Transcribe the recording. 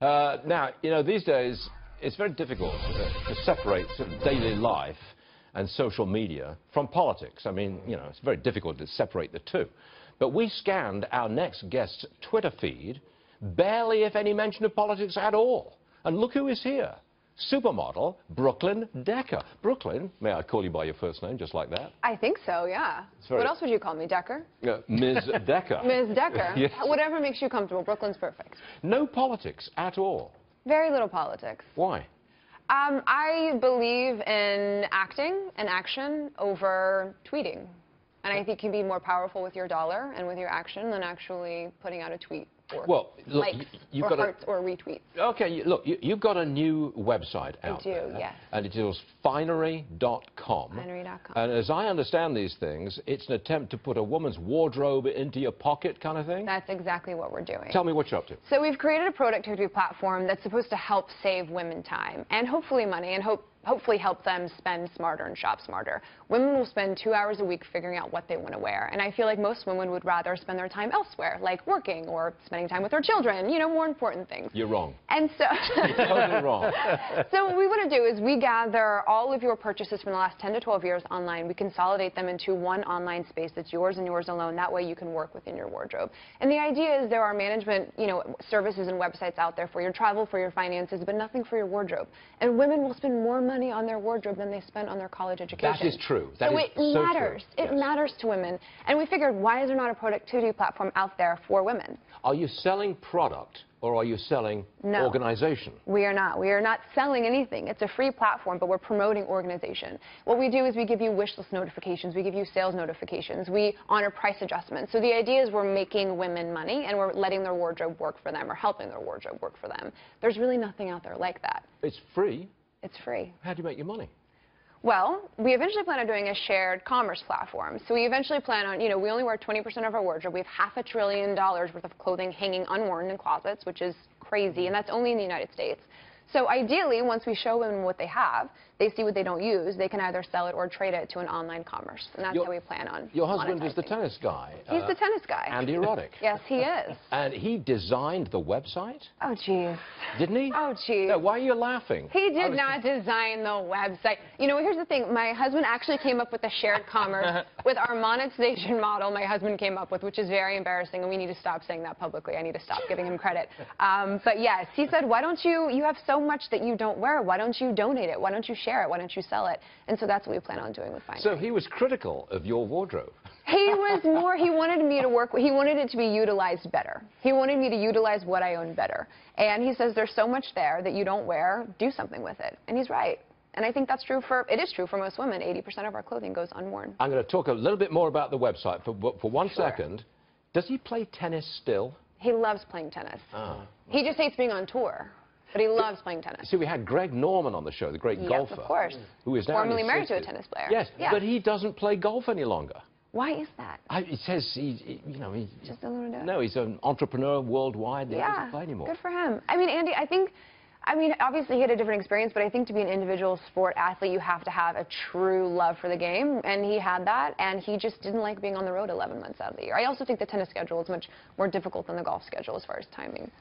Now, these days, it's very difficult to separate sort of daily life and social media from politics. I mean, it's very difficult to separate the two. But we scanned our next guest's Twitter feed, barely if any mention of politics at all. And look who is here. Supermodel Brooklyn Decker. Brooklyn, may I call you by your first name, just like that? I think so, yeah. What else would you call me, Decker? Ms. Decker. Ms. Decker. Yes. Whatever makes you comfortable. Brooklyn's perfect. No politics at all. Very little politics. Why? I believe in acting and action over tweeting. And I think you can be more powerful with your dollar and with your action than actually putting out a tweet. Or likes, or hearts, or retweets. Okay, look, you've got a new website out there. I do, yes. And it is finery.com. Finery.com. And as I understand these things, it's an attempt to put a woman's wardrobe into your pocket kind of thing? That's exactly what we're doing. Tell me what you're up to. So we've created a productivity platform that's supposed to help save women time and hopefully money and hopefully help them spend smarter and shop smarter. Women will spend 2 hours a week figuring out what they want to wear. And I feel like most women would rather spend their time elsewhere, like working or spending time with their children, more important things. You're wrong. And so You're totally wrong. So what we want to do is we gather all of your purchases from the last 10 to 12 years online. We consolidate them into one online space that's yours and yours alone. That way you can work within your wardrobe. And the idea is there are management, services and websites out there for your travel, for your finances, but nothing for your wardrobe. And women will spend more money on their wardrobe than they spend on their college education. That is true. So it matters. It matters to women. And we figured, why is there not a productivity platform out there for women? Are you selling product or are you selling organization? We are not. We are not selling anything. It's a free platform, but we're promoting organization. What we do is we give you wish list notifications. We give you sales notifications. We honor price adjustments. So the idea is we're making women money and we're letting their wardrobe work for them or helping their wardrobe work for them. There's really nothing out there like that. It's free. It's free. How do you make your money? Well, we eventually plan on doing a shared commerce platform. So we eventually plan on, we only wear 20% of our wardrobe. We have $500 billion worth of clothing hanging unworn in closets, which is crazy, and that's only in the United States. So ideally, once we show women what they have, they see what they don't use, they can either sell it or trade it to an online commerce. And that's how we plan on Your husband is the tennis guy. He's the tennis guy. Andy Roddick. Yes, he is. And he designed the website? Oh, geez. Didn't he? Oh, geez. No, why are you laughing? He did not design the website. Here's the thing. My husband actually came up with the shared commerce with our monetization model my husband came up with, which is very embarrassing, and we need to stop saying that publicly. I need to stop giving him credit. But yes, he said, why don't you have so much that you don't wear. Why don't you donate it? Why don't you share it? Why don't you sell it? And so that's what we plan on doing with Finery. So he was critical of your wardrobe. He wanted me to work, he wanted it to be utilized better. He wanted me to utilize what I own better. And he says there's so much there that you don't wear, do something with it. And he's right. And I think it is true for most women. 80% of our clothing goes unworn. I'm going to talk a little bit more about the website for one second. Does he play tennis still? He loves playing tennis. He just hates being on tour. But he loves playing tennis. See, we had Greg Norman on the show, the great golfer. Yes, of course. Who is now formerly married to a tennis player. Yes, but he doesn't play golf any longer. Why is that? It says he just doesn't want to do it. No, he's an entrepreneur worldwide. He doesn't play anymore. Good for him. Andy, obviously he had a different experience, but I think to be an individual sport athlete, you have to have a true love for the game, and he had that, and he just didn't like being on the road 11 months out of the year. I also think the tennis schedule is much more difficult than the golf schedule as far as timing.